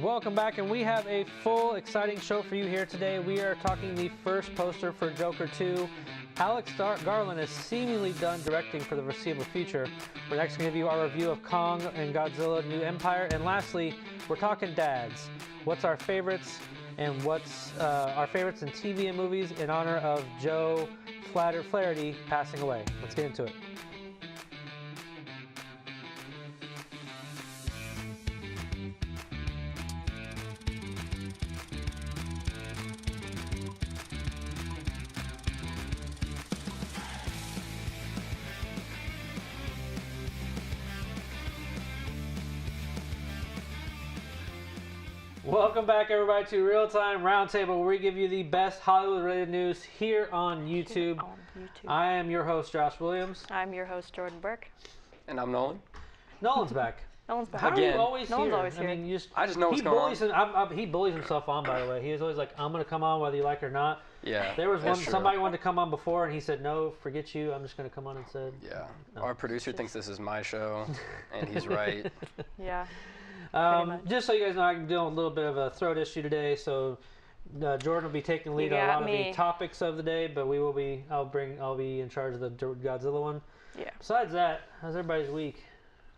Welcome back, and we have a full, exciting show for you here today. We are talking the first poster for Joker 2. Garland is seemingly done directing for the foreseeable future. We're next going to give you our review of Kong and Godzilla New Empire. And lastly, we're talking dads. What's our favorites, and what's our favorites in TV and movies in honor of Joe Flaherty passing away. Let's get into it. Welcome back, everybody, to ReelTime RoundTable, where we give you the best Hollywood-related news here on YouTube. I am your host, Josh Williams. I'm your host, Jordan Burke. And I'm Nolan. Nolan's back. Nolan's back. How are you always Nolan's here? always here. I mean, I just know what's going on. He bullies himself on, by the way. He was always like, I'm going to come on whether you like it or not. Yeah, There was somebody wanted to come on before, and he said, no, forget you. I'm just going to come on instead. Yeah. No. Our producer thinks this is my show, and he's right. Yeah. Just so you guys know, I'm dealing with a little bit of a throat issue today, so Jordan will be taking lead on a lot of the topics of the day, but I'll be in charge of the Godzilla one. Yeah. Besides that, how's everybody's week?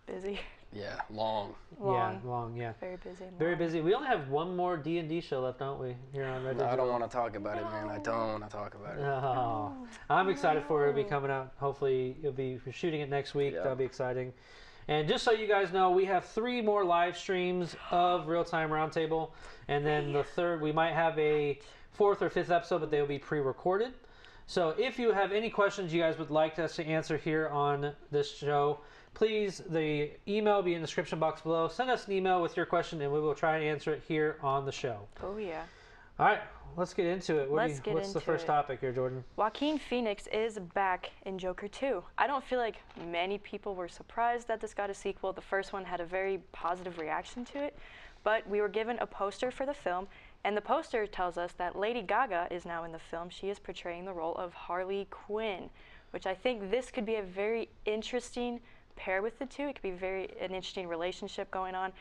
Busy. Yeah, long. Yeah, long, yeah. Very busy. Very busy. We only have one more D&D show left, don't we? Here on Red Dead. I don't want to talk about it, man. I don't want to talk about it. Oh. I'm excited for it to be coming out. Hopefully, we're shooting it next week. Yeah. That'll be exciting. And just so you guys know, we have 3 more live streams of ReelTime RoundTable. And then the third, we might have a 4th or 5th episode, but they will be pre-recorded. So if you have any questions you guys would like us to answer here on this show, please, the email will be in the description box below. Send us an email with your question, and we will try and answer it here on the show. Oh, yeah. All right, let's get into it. What's the first topic here, Jordan? Joaquin Phoenix is back in Joker 2. I don't feel like many people were surprised that this got a sequel. The first one had a very positive reaction to it, but we were given a poster for the film, and the poster tells us that Lady Gaga is now in the film. She is portraying the role of Harley Quinn, which I think this could be a very interesting pair with the two. It could be an interesting relationship going on.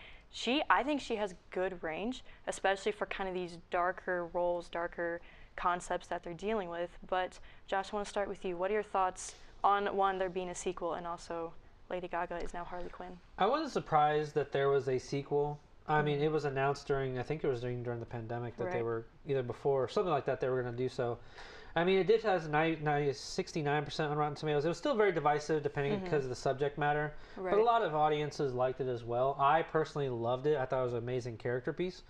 I think she has good range, especially for kind of these darker roles, darker concepts that they're dealing with. But Josh, I want to start with you. What are your thoughts on, one, there being a sequel, and also Lady Gaga is now Harley Quinn? I wasn't surprised that there was a sequel. I mean, it was announced during the pandemic that they were either before or something like that they were going to do so. I mean, it did have 69% on Rotten Tomatoes. It was still very divisive depending because of the subject matter. Right. But a lot of audiences liked it as well. I personally loved it. I thought it was an amazing character piece.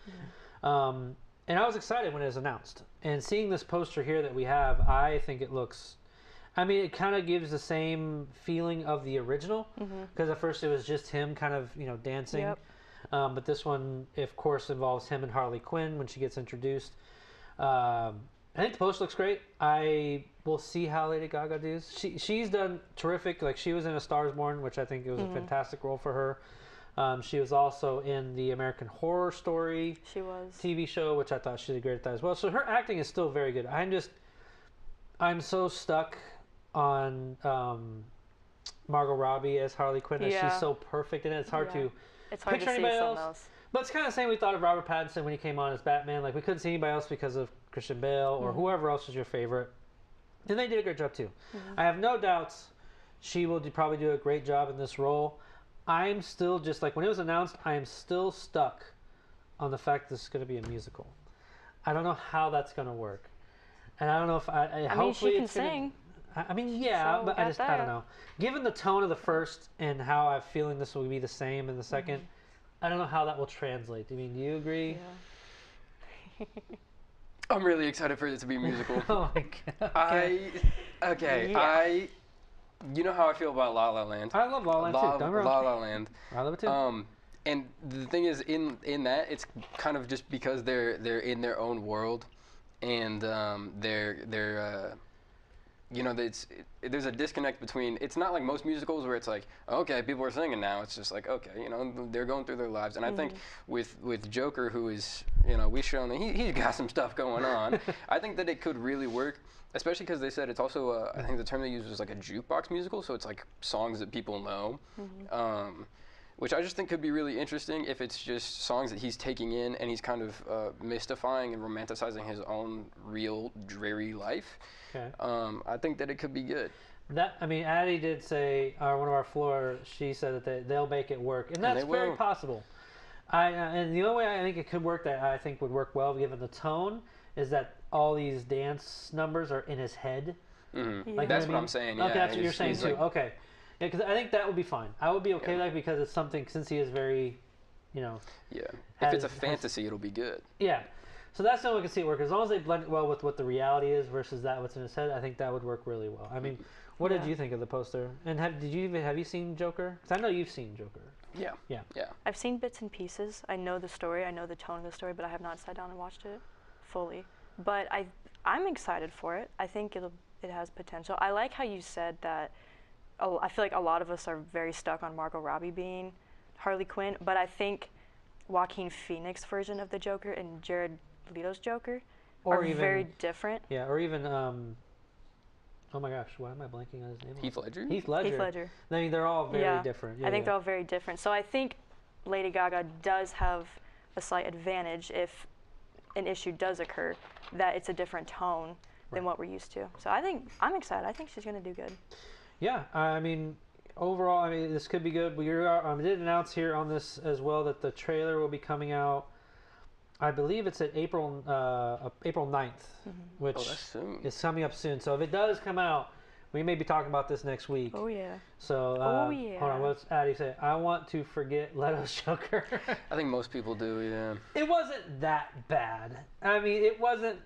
And I was excited when it was announced. And seeing this poster here that we have, I think it looks... I mean, it kind of gives the same feeling of the original. Because at first it was just him kind of, dancing. Yep. But this one, of course, involves him and Harley Quinn when she gets introduced. I think the post looks great. I will see how Lady Gaga does. She's done terrific. Like, she was in A Star Is Born, which I think it was a fantastic role for her. She was also in the American Horror Story TV show, which I thought she did great at that as well. So her acting is still very good. I'm so stuck on Margot Robbie as Harley Quinn. She's so perfect in it. It's hard to picture anybody else. But it's kind of the same we thought of Robert Pattinson when he came on as Batman. Like, we couldn't see anybody else because of Christian Bale or whoever else was your favorite. And they did a great job, too. I have no doubts she will probably do a great job in this role. I'm still just, like, when it was announced, I am still stuck on the fact this is going to be a musical. I don't know how that's going to work. And I don't know if I mean, she can sing. I mean, yeah, so but I don't know. Given the tone of the first and how I'm feeling this will be the same in the second, I don't know how that will translate. I mean, do you agree? Yeah. I'm really excited for it to be a musical. Oh my god. You know how I feel about La La Land. I love La La Land too. La La Land. I love it too. And the thing is, in that, it's kind of just because they're in their own world, and they're there's a disconnect between. It's not like most musicals where it's like, okay, people are singing now. It's just like, okay, they're going through their lives. And I think with Joker, who is, we've shown that he's got some stuff going on. I think that it could really work, especially because they said it's also, I think the term they used was like a jukebox musical. So it's like songs that people know. which I just think could be really interesting if it's just songs that he's taking in and he's kind of mystifying and romanticizing his own real dreary life. Okay. I think that it could be good. Addie did say, one of our floor, she said that they'll make it work, and that's very possible. And the only way I think it could work that I think would work well given the tone is that all these dance numbers are in his head. Mm-hmm. Yeah. Like that's what I'm saying. Yeah, okay, that's what you're saying too. Like, okay, yeah, because I think that would be fine. I would be okay with that because it's something since he is very, Yeah. If it's a fantasy, it'll be good. Yeah. So that's the only way I can see it work. As long as they blend it well with what the reality is versus what's in his head, I think that would work really well. I mean, what did you think of the poster? And have you seen Joker? Because I know you've seen Joker. Yeah. Yeah. I've seen bits and pieces. I know the story. I know the tone of the story, but I have not sat down and watched it fully. But I'm excited for it. I think it has potential. I like how you said that. I feel like a lot of us are very stuck on Margot Robbie being Harley Quinn, but I think Joaquin Phoenix's version of the Joker and Jared Leto's Joker are very different. Yeah, or even oh my gosh, why am I blanking on his name? Heath Ledger. Heath Ledger. I mean, they're all very different. I think they're all very different. So I think Lady Gaga does have a slight advantage if an issue does occur, that it's a different tone than what we're used to. So I'm excited. I think she's going to do good. Yeah, I mean, overall, this could be good. We did announce here on this as well that the trailer will be coming out. I believe it's at April 9th, which is coming up soon. So if it does come out, we may be talking about this next week. Oh, yeah. So, hold on, what's Addie say? I want to forget Leto's Joker. I think most people do, yeah. It wasn't that bad. I mean, it wasn't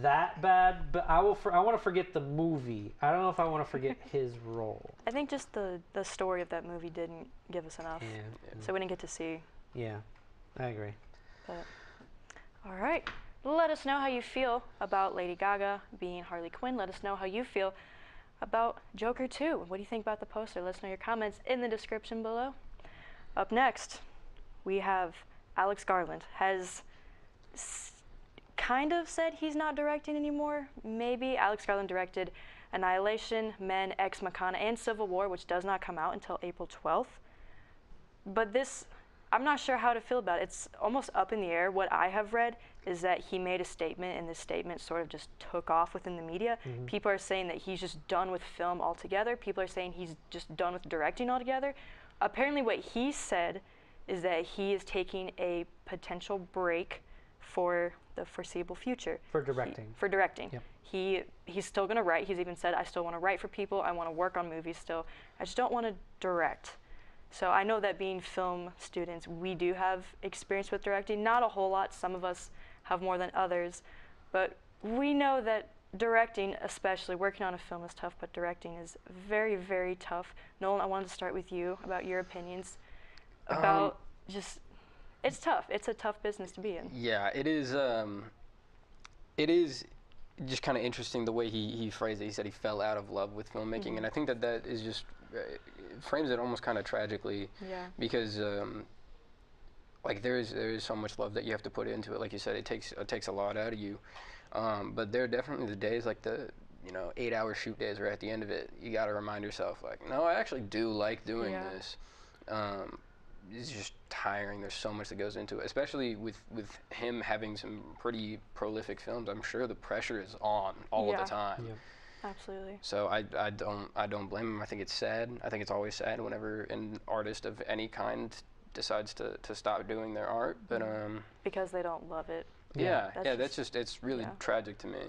that bad, but I want to forget the movie. I don't know if I want to forget his role. I think just the story of that movie didn't give us enough. Yeah. So we didn't get to see. Yeah, I agree. But, all right. Let us know how you feel about Lady Gaga being Harley Quinn. Let us know how you feel about Joker 2. What do you think about the poster? Let us know your comments in the description below. Up next, we have Alex Garland has kind of said he's not directing anymore. Maybe. Alex Garland directed Annihilation, Men, Ex Machina, and Civil War, which does not come out until April 12th. But this, I'm not sure how to feel about it. It's almost up in the air. What I have read is that he made a statement, and this statement sort of just took off within the media. Mm-hmm. People are saying that he's just done with film altogether. People are saying he's just done with directing altogether. Apparently what he said is that he is taking a potential break for the foreseeable future. For directing. For directing. Yep. He's still going to write. He's even said, I still want to write for people. I want to work on movies still. I just don't want to direct. So I know that being film students, we do have experience with directing. Not a whole lot. Some of us have more than others. But we know that directing, especially working on a film, is tough, but directing is very, very tough. Nolan, I wanted to start with you about your opinions about it's tough. It's a tough business to be in. Yeah, it is. It is just kind of interesting the way he phrased it. He said he fell out of love with filmmaking, and I think that is just frames it almost kind of tragically. Yeah. Because like there is so much love that you have to put into it. Like you said, it takes a lot out of you. But there are definitely the days like the 8-hour shoot days where at the end of it you got to remind yourself like, no, I actually do like doing this. It's just tiring. There's so much that goes into it, especially with him having some pretty prolific films. I'm sure the pressure is on all the time. Yeah. Absolutely. So I don't blame him. I think it's sad. I think it's always sad whenever an artist of any kind decides to stop doing their art. But because they don't love it. That's just it's really tragic to me.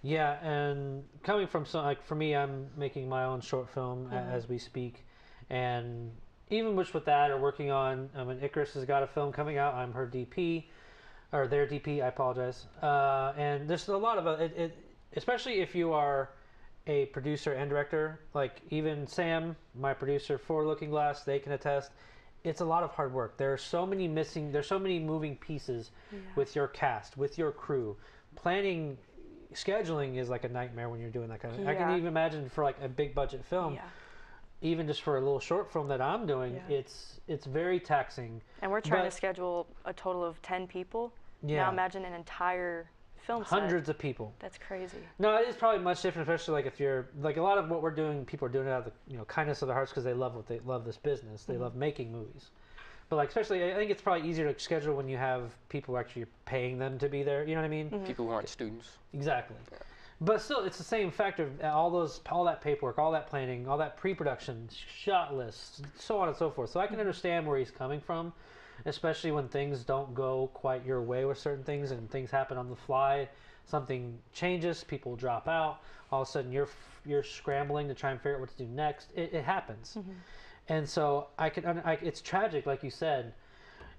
Yeah, and coming from for me, I'm making my own short film as we speak, and even with that or working on, Icarus has got a film coming out. I'm her DP, or their DP. I apologize. And there's a lot of it, especially if you are a producer and director. Like even Sam, my producer for Looking Glass, they can attest. It's a lot of hard work. There's so many moving pieces with your cast, with your crew. Planning, scheduling is like a nightmare when you're doing that kind of thing. I can even imagine for like a big budget film. Even just for a little short film that I'm doing, it's very taxing. And we're trying to schedule a total of 10 people. Now imagine an entire film set. Hundreds of people. That's crazy. No, it is probably much different, especially like if you're like a lot of what we're doing, people are doing it out of the kindness of their hearts because they love this business. They love making movies. But like especially, I think it's probably easier to schedule when you have people actually paying them to be there. You know what I mean? People who aren't students. Exactly. Yeah. But still, it's the same factor. All that paperwork, all that planning, all that pre-production, shot lists, so on and so forth. So I can understand where he's coming from, especially when things don't go quite your way with certain things and things happen on the fly. Something changes, people drop out. All of a sudden, you're scrambling to try and figure out what to do next. It happens, and so it's tragic, like you said,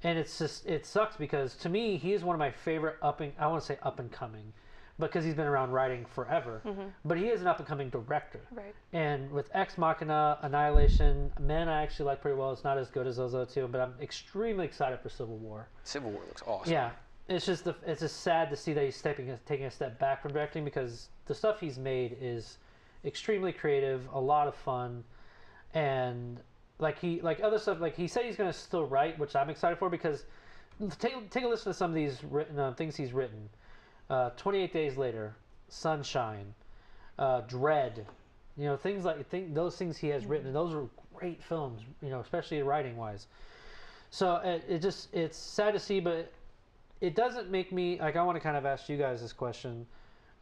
and it sucks because to me, he is one of my favorite I want to say up and coming. Because he's been around writing forever, but he is an up-and-coming director. Right. And with Ex Machina, Annihilation, Men I actually like pretty well. It's not as good as those other two, but I'm extremely excited for Civil War. Civil War looks awesome. Yeah, it's just sad to see that he's taking a step back from directing because the stuff he's made is extremely creative, a lot of fun, and like other stuff. Like he said, he's going to still write, which I'm excited for because take a listen to some of these things he's written. 28 Days Later, Sunshine, Dread, things those things he has written, and those are great films, especially writing wise. So it's sad to see, but it doesn't make me like. I want to kind of ask you guys this question.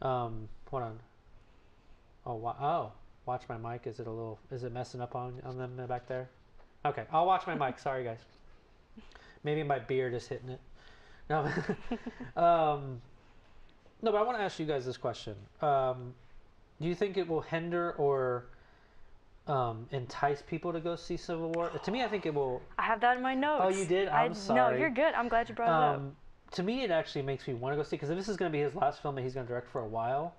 Hold on. Watch my mic. Is it messing up on them back there? Okay, I'll watch my mic. Sorry guys. Maybe my beard is hitting it. No. No, but I want to ask you guys this question. Do you think it will hinder or entice people to go see Civil War? To me, I think it will. I have that in my notes. Oh, you did? I'm sorry. No, you're good. I'm glad you brought it up. To me, it actually makes me want to go see because if this is going to be his last film that he's going to direct for a while,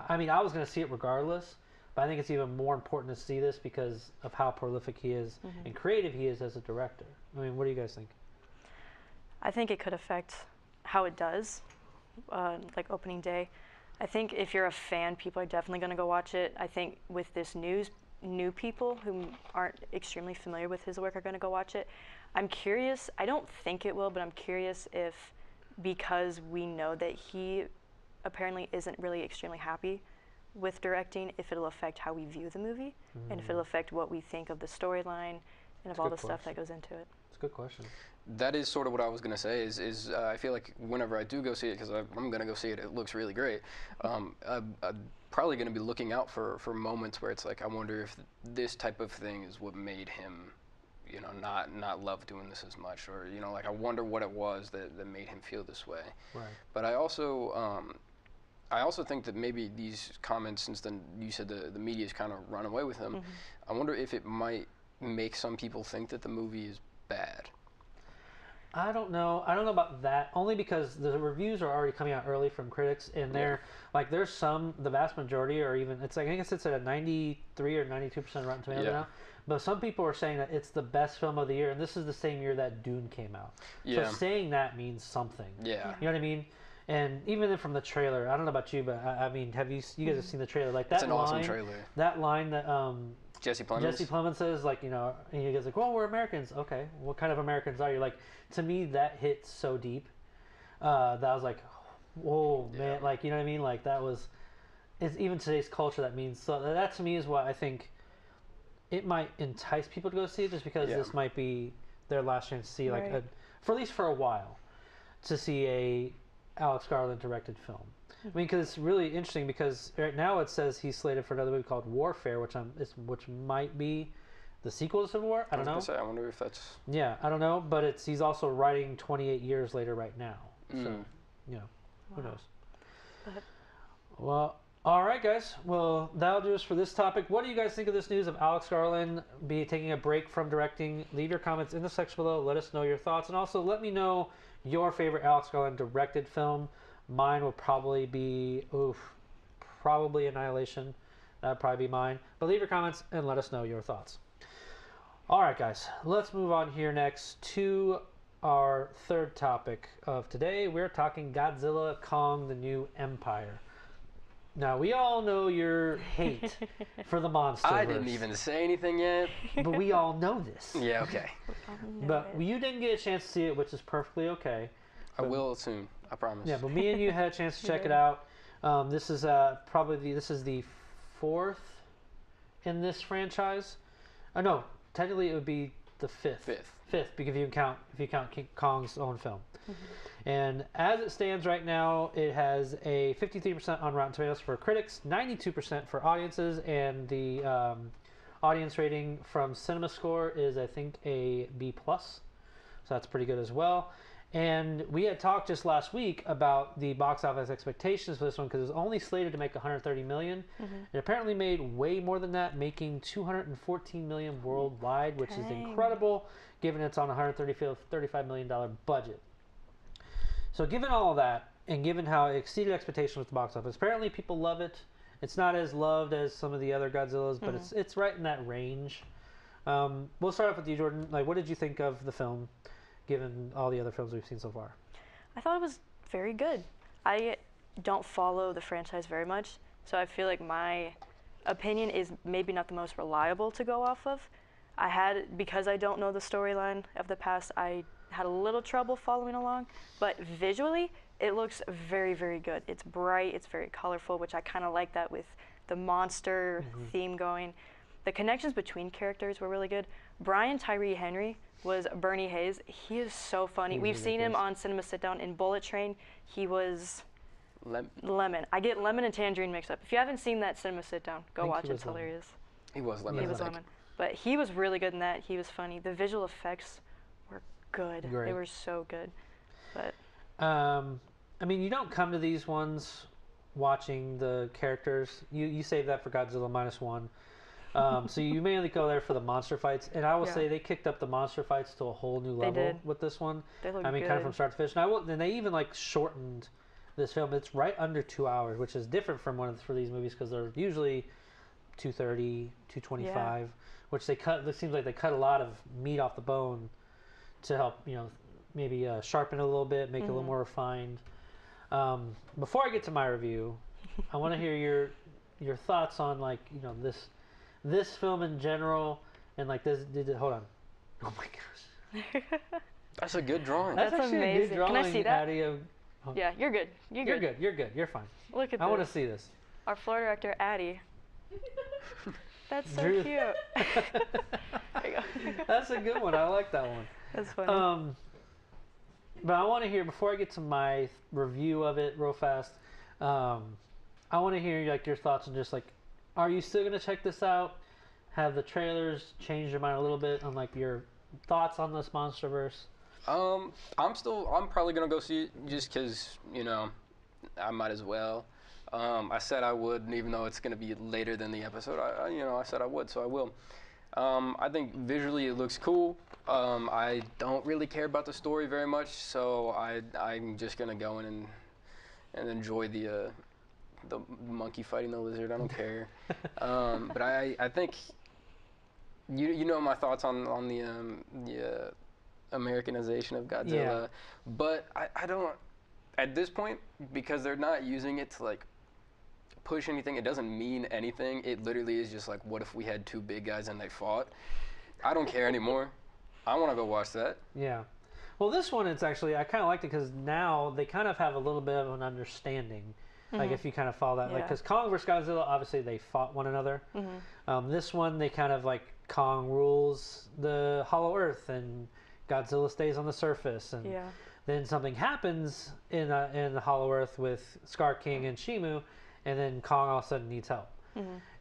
I mean, I was going to see it regardless, but I think it's even more important to see this because of how prolific he is and creative he is as a director. I mean, what do you guys think? I think it could affect how it does. Like opening day. I think if you're a fan, people are definitely going to go watch it. I think with this news, new people who aren't extremely familiar with his work are going to go watch it. I'm curious, I don't think it will, but I'm curious if, because we know that he apparently isn't really extremely happy with directing, if it'll affect how we view the movie and if it'll affect what we think of the storyline and of all the stuff that goes into it. It's a good question. That is sort of what I was going to say is I feel like whenever I do go see it, because I'm going to go see it, it looks really great, I'm probably going to be looking out for moments where it's like, I wonder if this type of thing is what made him, not love doing this as much, or, like I wonder what it was that made him feel this way. Right. But I also think that maybe these comments, since then you said the media's kind of run away with him, I wonder if it might make some people think that the movie is bad. I don't know about that, only because the reviews are already coming out early from critics, and they're like, there's the vast majority, or even it's like I guess it's at a 93 or 92% Rotten Tomatoes now. But some people are saying that it's the best film of the year, and this is the same year that Dune came out. Yeah. So saying that means something. Yeah. You know what I mean? And even from the trailer, I don't know about you, but I mean, you guys have seen the trailer? Like that it's an awesome trailer. That line that Jesse Plemons says, like, and he goes like, well, we're Americans. Okay, what kind of Americans are you? Like, to me, that hit so deep that I was like, whoa, man. Like, you know what I mean? Like, it's even today's culture that means, so that to me is what I think it might entice people to go see it, just because this might be their last chance to see, like, for at least for a while, to see a Alex Garland directed film. I mean, because it's really interesting, because right now it says he's slated for another movie called Warfare, which might be the sequel to Civil War. I don't know. I wonder if that's... Yeah, I don't know, but he's also writing 28 years later right now. So, who knows? Well, all right, guys. Well, that'll do us for this topic. What do you guys think of this news of Alex Garland taking a break from directing? Leave your comments in the section below. Let us know your thoughts, and also let me know your favorite Alex Garland directed film. Mine will probably be, Annihilation. That'd probably be mine. But leave your comments and let us know your thoughts. All right, guys. Let's move on here next to our third topic of today. We're talking Godzilla, Kong, the New Empire. Now, we all know your hate for the monsterverse. I didn't even say anything yet. But we all know this. Yeah, okay. But you didn't get a chance to see it, which is perfectly okay. I will soon. I promise. Yeah, but me and you had a chance to check it out. This is this is the 4th in this franchise. No, technically it would be the 5th. Fifth, because if you count King Kong's own film. And as it stands right now, it has a 53% on Rotten Tomatoes for critics, 92% for audiences, and the audience rating from CinemaScore is, I think, a B+. So that's pretty good as well. And we had talked just last week about the box office expectations for this one because it was only slated to make 130 million. It apparently made way more than that, making 214 million worldwide, which is incredible given it's on a $135 million budget. So given all of that, and given how it exceeded expectations with the box office, apparently people love it. It's not as loved as some of the other Godzillas, but it's right in that range. We'll start off with you, Jordan. Like, what did you think of the film, given all the other films we've seen so far? I thought it was very good. I don't follow the franchise very much, so I feel like my opinion is maybe not the most reliable to go off of. Because I don't know the storyline of the past, I had a little trouble following along, but visually, it looks very, very good. It's bright, it's very colorful, which I kind of like that with the monster theme going. The connections between characters were really good. Brian Tyree Henry was Bernie Hayes. He is so funny. We've seen him on Cinema Sit Down in Bullet Train. He was Lemon. I get lemon and tangerine mixed up. If you haven't seen that Cinema Sit Down, go watch it. It's hilarious. He was Lemon. He was Lemon. But he was really good in that. He was funny. The visual effects were good. Great. They were so good. But I mean, you don't come to these ones watching the characters. You save that for Godzilla -1. So you mainly go there for the monster fights. And I will say they kicked up the monster fights to a whole new level with this one. They look I mean, good. kind of from start to finish. And they even like shortened this film. It's right under 2 hours, which is different from for these movies because they're usually 2:30, 2:25, which they cut. It seems like they cut a lot of meat off the bone to help, maybe sharpen it a little bit, make it a little more refined. Before I get to my review, I want to hear your thoughts on this film in general, and like this. Hold on. Oh my gosh. That's a good drawing. That's actually amazing. a good drawing. Can I see that? Addie, yeah, you're good. You're good. You're good. You're fine. Look at I want to see this. Our floor director, Addie. That's so Drew. cute. There you go. That's a good one. I like that one. That's funny. But I want to hear, before I get to my review of it real fast, I want to hear your thoughts on just are you still going to check this out? Have the trailers changed your mind a little bit on your thoughts on this MonsterVerse? I'm probably going to go see it just because, I might as well. I said I would, even though it's going to be later than the episode. I said I would, so I will. I think visually it looks cool. I don't really care about the story very much, so I'm just gonna go in and enjoy the monkey fighting the lizard. I don't care. But I think you know my thoughts on the Americanization of Godzilla, but I don't at this point, because they're not using it to push anything. It doesn't mean anything. It literally is just what if we had two big guys and they fought? I don't care anymore. I want to go watch that. Yeah. Well, this one, it's actually, I kind of liked it because now they kind of have a little bit of an understanding. If you kind of follow that. Because Kong vs. Godzilla, obviously they fought one another. This one, they kind of Kong rules the Hollow Earth and Godzilla stays on the surface. And then something happens in the Hollow Earth with Scar King and Shimu, and then Kong all of a sudden needs help.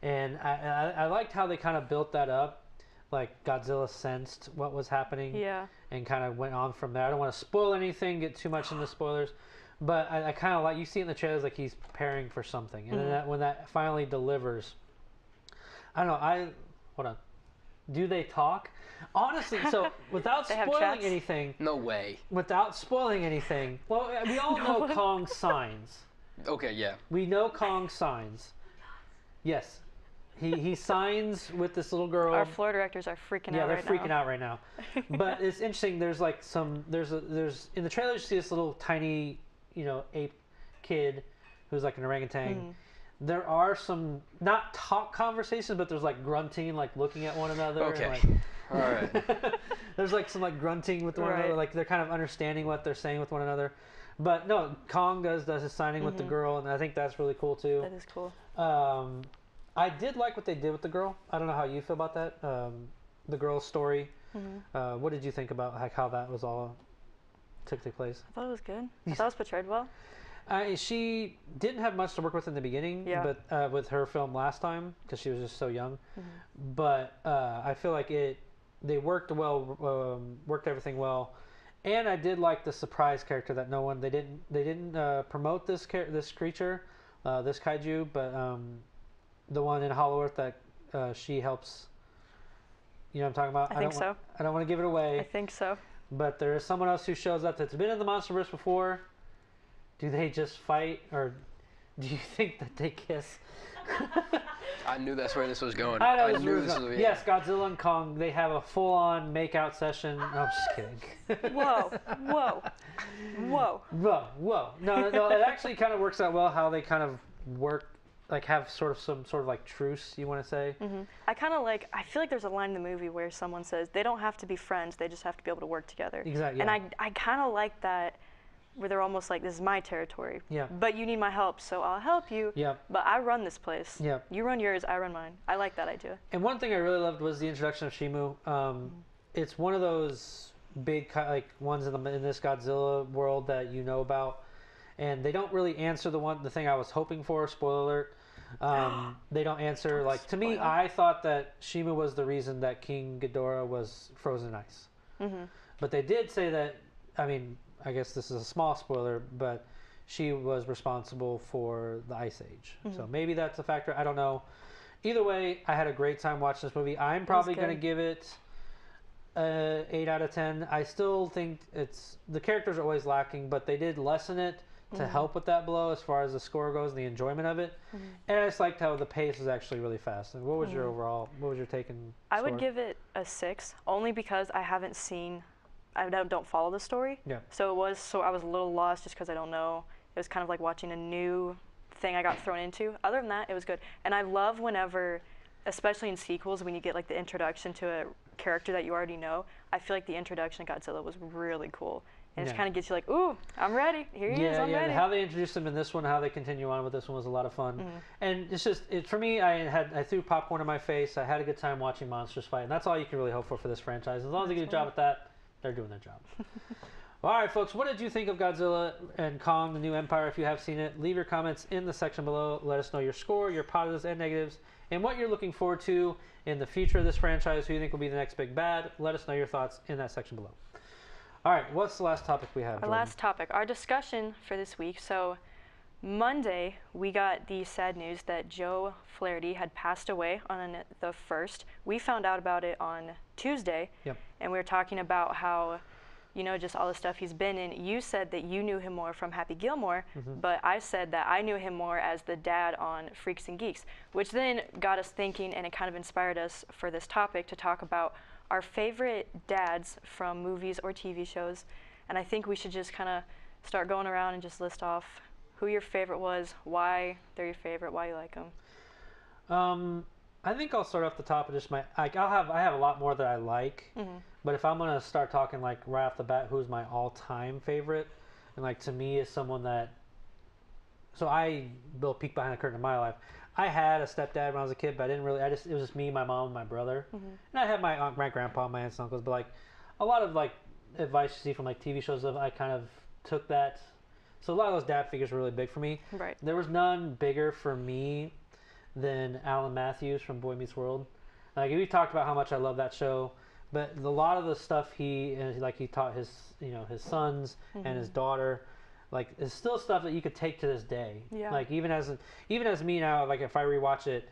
And I liked how they kind of built that up. Godzilla sensed what was happening and kind of went on from there. I don't want to spoil anything, get too much into spoilers, but I kind of you see in the trailers he's preparing for something. And then when that finally delivers, I don't know, hold on. Do they talk? Honestly, so without spoiling anything. No way. Without spoiling anything, well, we all know Kong's signs. Okay, yeah. We know Kong's signs. Yes. He signs with this little girl. Our floor directors are freaking out right now. Yeah, they're freaking out right now. But it's interesting. There's there's in the trailer you see this little tiny, ape kid who's an orangutan. There are some not talk conversations, but there's grunting, looking at one another. Okay. And, All right. There's like some like grunting with one another, like they're kind of understanding what they're saying with one another. But no, Kong does his signing with the girl, and I think that's really cool too. That is cool. I did like what they did with the girl. I don't know how you feel about that. The girl's story. What did you think about like how that was all took place? I thought it was good. I thought it was portrayed well. She didn't have much to work with in the beginning, but with her film last time, because she was just so young. But I feel like they worked well, worked everything well, and I did like the surprise character that they didn't promote this creature, this kaiju, but the one in Hollow Earth that she helps. You know what I'm talking about? I think so. I don't want to give it away. I think so. But there is someone else who shows up that's been in the MonsterVerse before. Do they just fight, or do you think that they kiss? I knew that's where this was going. I knew this was going. Yes, Godzilla and Kong, they have a full-on make-out session. No, I'm just kidding. Whoa. No. It actually kind of works out well how they kind of work, like have some sort of like truce, you want to say? I feel like there's a line in the movie where someone says they don't have to be friends, they just have to be able to work together. Exactly. And I kind of like that, where they're almost like, this is my territory. Yeah. But you need my help, so I'll help you. Yeah. But I run this place. Yeah. You run yours, I run mine. I like that idea. And one thing I really loved was the introduction of Shimu. It's one of those big like ones in this Godzilla world that you know about, and they don't really answer the thing I was hoping for. Spoiler alert. They don't answer. Like, to me, I thought that Shimu was the reason that King Ghidorah was frozen in ice. But they did say that. I mean, I guess this is a small spoiler, but she was responsible for the Ice Age. So maybe that's a factor. I don't know. Either way, I had a great time watching this movie. I'm probably going to give it 8 out of 10. I still think the characters are always lacking, but they did lessen it to help with that blow as far as the score goes and the enjoyment of it. And I just liked how the pace was actually really fast. And what was your take and I would give it a 6, only because I haven't seen... I don't follow the story. Yeah. So I was a little lost just because I don't know. It was kind of like watching a new thing I got thrown into. Other than that, it was good. And I love whenever, especially in sequels, when you get like the introduction to a character that you already know. I feel like the introduction of Godzilla was really cool. And it just kind of gets you like, ooh, I'm ready. Here he is, I'm ready. How they introduced him in this one, how they continue on with this one was a lot of fun. And it's just, for me, I threw popcorn in my face. I had a good time watching monsters fight. And that's all you can really hope for this franchise. As long as they get a job at that, they're doing their job. All right, folks, what did you think of Godzilla and Kong, the New Empire? If you have seen it, leave your comments in the section below. Let us know your score, your positives and negatives, and what you're looking forward to in the future of this franchise, who you think will be the next big bad. Let us know your thoughts in that section below. All right, what's the last topic we have, Our Jordan? last topic, our discussion for this week. So Monday, we got the sad news that Joe Flaherty had passed away on the 1st. We found out about it on Tuesday, and we were talking about how, just all the stuff he's been in. You said that you knew him more from Happy Gilmore, but I said that I knew him more as the dad on Freaks and Geeks, which then got us thinking, and it kind of inspired us for this topic to talk about our favorite dads from movies or TV shows. And I think we should just kind of start going around and just list off who your favorite was, why they're your favorite, why you like them. I think I'll start off the top of just I have a lot more that I like, but if I'm gonna start talking like right off the bat, who's my all-time favorite, and like to me is someone that, so I will peek behind the curtain of my life. I had a stepdad when I was a kid, but I didn't really. It was just me, my mom, and my brother, and I had my aunt, my grandpa, my aunts and uncles. But like a lot of like advice you see from like TV shows, I kind of took that. So a lot of those dad figures were really big for me. Right. There was none bigger for me than Alan Matthews from Boy Meets World. Like, we talked about how much I love that show, but a lot of the stuff he taught his his sons and his daughter, like, is still stuff that you could take to this day. Yeah. Like, even as me now, like if I rewatch it,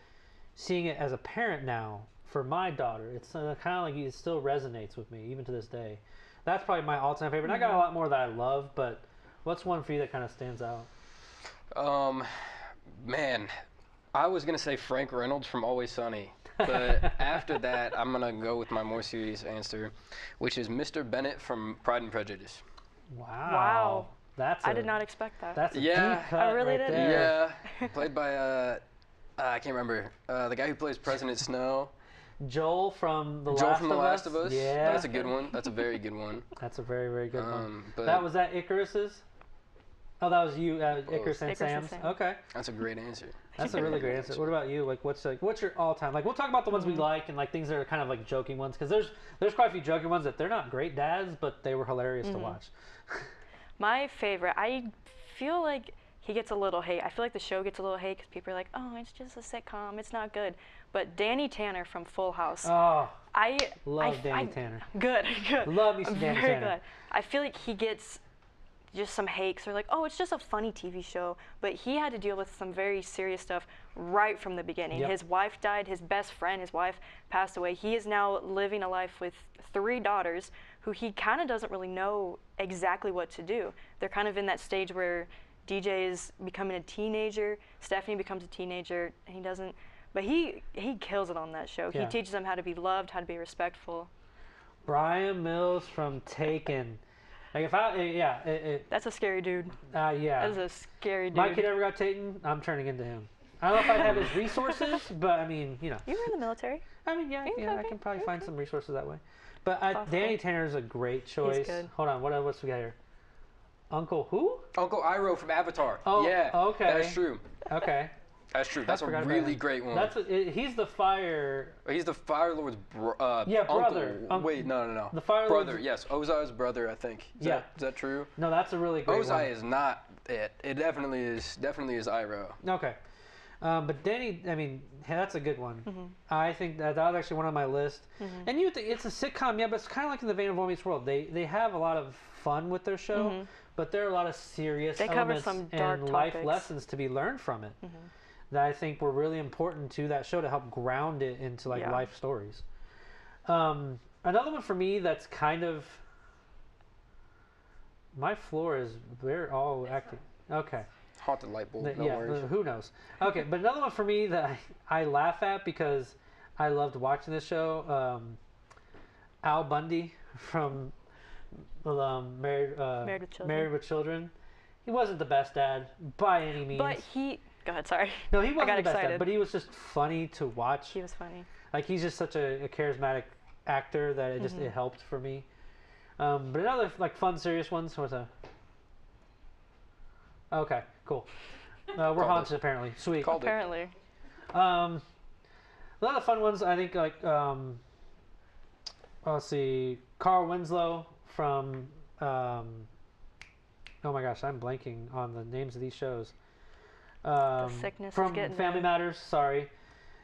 seeing it as a parent now for my daughter, it's kind of like it still resonates with me even to this day. That's probably my all-time favorite. And I got a lot more that I love, but what's one for you that kind of stands out? Man, I was gonna say Frank Reynolds from Always Sunny, but after that, I'm gonna go with my more serious answer, which is Mr. Bennett from Pride and Prejudice. Wow. I did not expect that. That's a deep cut. I really right didn't. there. Yeah, played by I can't remember the guy who plays President Snow. Joel from The Last of Us. Yeah. That's a good one. That's a very good one. That's a very, very good one. But was that Icarus's? Oh, that was you, Icarus and Sam's. Okay. That's a great answer. That's a really great answer. What about you? Like, what's your all-time? Like, we'll talk about the ones we like and like things that are kind of like joking ones, because there's quite a few joking ones that they're not great dads, but they were hilarious to watch. My favorite, I feel like he gets a little hate. I feel like the show gets a little hate because people are like, oh, it's just a sitcom, it's not good. But Danny Tanner from Full House. Oh, I love Danny Tanner. Good. Love me some Danny Very Tanner. good. I feel like he gets just some hate. They're like, oh, it's just a funny TV show. But he had to deal with some very serious stuff right from the beginning. Yep. His wife died, his best friend, his wife passed away. He is now living a life with 3 daughters who he kind of doesn't really know exactly what to do. They're kind of in that stage where DJ is becoming a teenager, Stephanie becomes a teenager, and he doesn't, but he kills it on that show. Yeah. He teaches them how to be loved, how to be respectful. Brian Mills from Taken. Like That's a scary dude. Yeah. That's a scary dude. My kid ever got taken, I'm turning into him. I don't know if I'd have his resources, but I mean, you know. You were in the military. I mean, yeah, I can probably find some resources that way. But Danny Tanner is a great choice. He's good. Hold on, what's we got here? Uncle who? Uncle Iroh from Avatar. Oh, yeah. Okay. That's true. Okay. That's true. That's a really great one. He's the fire. He's the Fire Lord's brother. Uncle. Wait, no. The Fire brother. Lord's... Yes, Ozai's brother, I think. Is that true? No, that's a really great one. Ozai is not it. It definitely is Iroh. Okay. But Danny, I mean, that's a good one. I think that was actually one on my list. And you think it's a sitcom, yeah, but it's kind of like in the vein of Boy Meets World. They have a lot of fun with their show, but there are a lot of serious elements some dark and life topics. Lessons to be learned from it that I think were really important to that show to help ground it into like life stories. Another one for me that's kind of, my floor is, they're all acting. Okay. Haunted light bulb, no worries. Who knows? Okay, but another one for me that I laugh at because I loved watching this show, Al Bundy from Married with Children. He wasn't the best dad by any means. But go ahead, sorry. No, he wasn't the best excited. dad, but he was just funny to watch. He was funny. Like, he's just such a charismatic actor that it helped for me. But another like fun, serious ones was okay, cool. We're haunted apparently. Sweet. Apparently. A lot of fun ones. I think like let's see, Carl Winslow from oh my gosh, I'm blanking on the names of these shows. The sickness from is getting Family there. Matters, sorry,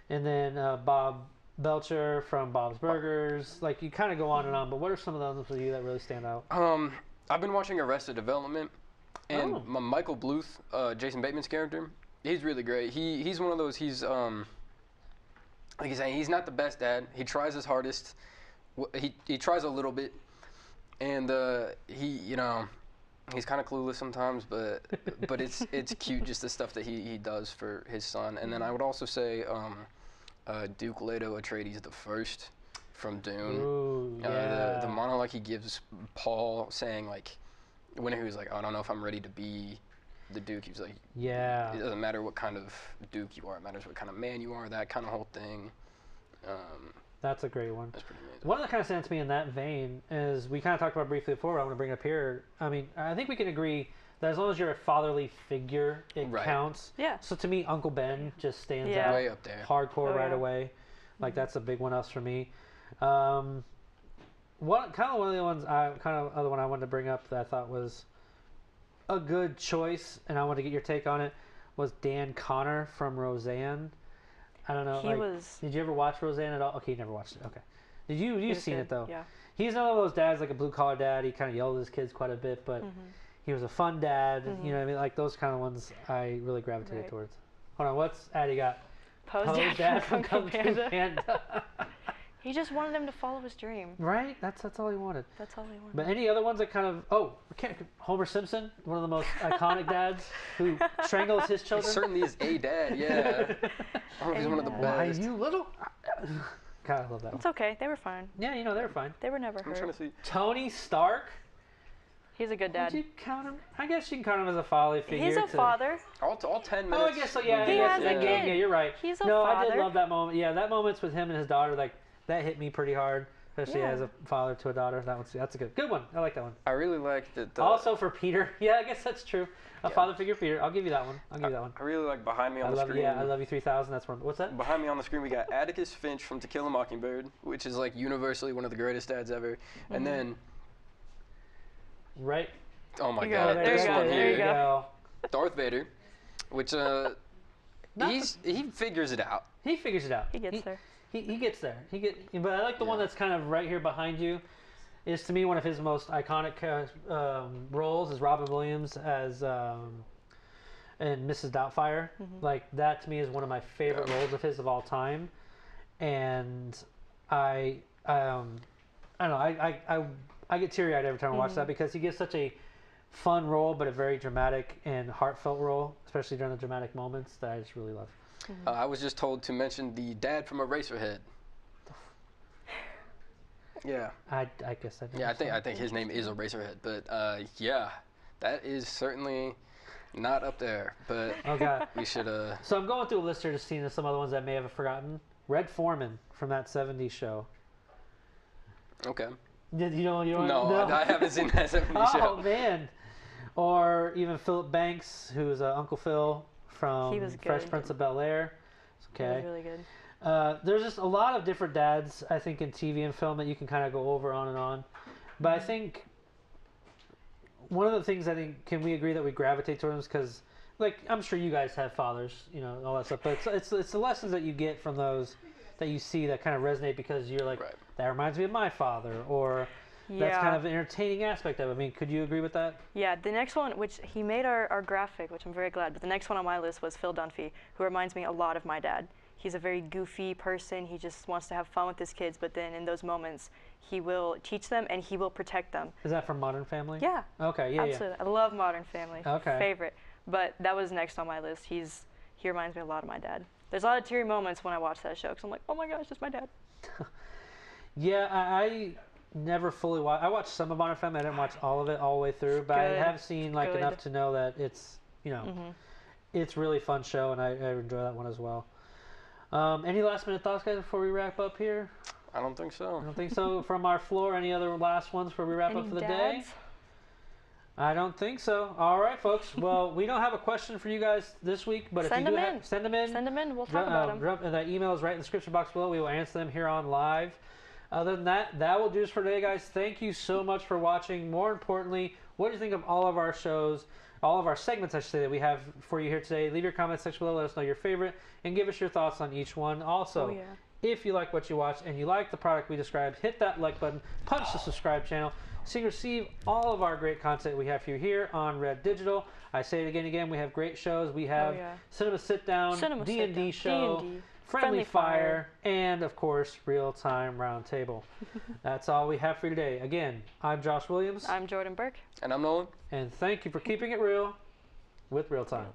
and then Bob Belcher from Bob's Burgers. Like, you kind of go on and on, but what are some of the ones for you that really stand out? I've been watching Arrested Development, and Michael Bluth, Jason Bateman's character, he's really great. He's one of those. He's like he's saying, he's not the best dad. He tries his hardest. He tries a little bit, and he's kind of clueless sometimes, but it's cute, just the stuff that he does for his son. And then I would also say Duke Leto Atreides the First from Dune. Ooh, yeah. The monologue he gives Paul, saying like, when he was like, I don't know if I'm ready to be the Duke. He was like, it doesn't matter what kind of Duke you are, it matters what kind of man you are. That kind of whole thing. That's a great one. That's pretty amazing. One that kind of stands to me in that vein is, we kind of talked about briefly before, but I want to bring it up here. I mean, I think we can agree that as long as you're a fatherly figure, it counts. Yeah. So to me, Uncle Ben just stands out way up there. hardcore right away. Like, that's a big one else for me. One of the other one I wanted to bring up that I thought was a good choice, and I wanted to get your take on it, was Dan Connor from Roseanne. I don't know. Did you ever watch Roseanne at all? Okay, you never watched it. Okay. You've seen it though? Yeah. He's one of those dads, like a blue collar dad. He kind of yelled at his kids quite a bit, but he was a fun dad. You know what I mean? Like, those kind of ones I really gravitated towards. Hold on, what's Addie got? Poe's dad from Kung Fu Panda. He just wanted him to follow his dream. Right? That's all he wanted. That's all he wanted. But any other ones that kind of... Homer Simpson, one of the most iconic dads who strangles his children. He certainly is a dad, yeah. I hope he's one of the best. Why, you little... God, I love that one. It's okay. They were fine. Yeah, they were fine. They were never hurt. I'm trying to see. Tony Stark. He's a good dad. Would you count him? I guess you can count him as a Folie figure. He's a father. All 10 minutes. Oh, I guess so, yeah. He has a kid. Yeah, you're right. He's a father. father. I did love that moment. Yeah, that moment's with him and his daughter, like, that hit me pretty hard, especially as a father to a daughter. That's a good one. I like that one. I really like that. Also for Peter, yeah, I guess that's true. A father figure Peter. I'll give you that one. I really like behind me on the screen. Yeah, I Love You 3000. That's one. What's that? Behind me on the screen, we got Atticus Finch from To Kill a Mockingbird, which is like universally one of the greatest dads ever. And then, right. Oh my God, this one There you here, go. Darth Vader, which he figures it out. He figures it out. He gets there. He gets there. But I like the one that's kind of right here behind you. Is to me one of his most iconic roles is Robin Williams as in Mrs. Doubtfire. Like that to me is one of my favorite roles of his of all time, and I don't know, I get teary eyed every time I watch that because he gives such a fun role, but a very dramatic and heartfelt role, especially during the dramatic moments that I just really love. I was just told to mention the dad from Eraserhead. Yeah. I guess I did. Yeah, I think his name is Eraserhead, but yeah, that is certainly not up there. But we should. So I'm going through a list here to see some other ones I may have forgotten. Red Foreman from that '70s show. Okay. You know? No, I haven't seen that '70s show. Oh man. Or even Philip Banks, who's Uncle Phil from Fresh Prince of Bel-Air. Okay. He was really good. There's just a lot of different dads, I think, in TV and film that you can kind of go over on and on. But I think one of the things can we agree that we gravitate towards because, like, I'm sure you guys have fathers, all that stuff. But it's the lessons that you get from those that you see that kind of resonate because you're like, that reminds me of my father, or that's kind of an entertaining aspect of it. I mean, could you agree with that? Yeah, the next one, which he made our graphic, which I'm very glad, but the next one on my list was Phil Dunphy, who reminds me a lot of my dad. He's a very goofy person. He just wants to have fun with his kids, but then in those moments, he will teach them and he will protect them. Is that from Modern Family? Yeah. Okay, yeah, absolutely. I love Modern Family. Okay. Favorite. But that was next on my list. He reminds me a lot of my dad. There's a lot of teary moments when I watch that show because I'm like, oh my gosh, it's my dad. Yeah, I never fully watched. I watched some of Modern Family. I didn't watch all of it all the way through, but I have seen enough to know that it's it's really fun show, and I enjoy that one as well. Any last minute thoughts, guys, before we wrap up here? I don't think so. I don't think so. From our floor, any other last ones before we wrap up for the day? I don't think so. All right, folks. Well, we don't have a question for you guys this week, but if you do have, send them in. Send them in. We'll talk about them. That email is right in the description box below. We will answer them here on live. Other than that, that will do us for today, guys. Thank you so much for watching. More importantly, what do you think of all of our shows, all of our segments, I should say, that we have for you here today? Leave your comments section below. Let us know your favorite, and give us your thoughts on each one. Also, if you like what you watched and you like the product we described, hit that like button, punch the subscribe channel, so you can receive all of our great content we have for you here on Red Digital. I say it again and again, we have great shows. We have Cinema Sit Down, D&D show, D&D. Friendly Fire, and of course, ReelTime RoundTable. That's all we have for you today. Again, I'm Josh Williams. I'm Jordan Burke. And I'm Nolan. And thank you for keeping it real with ReelTime.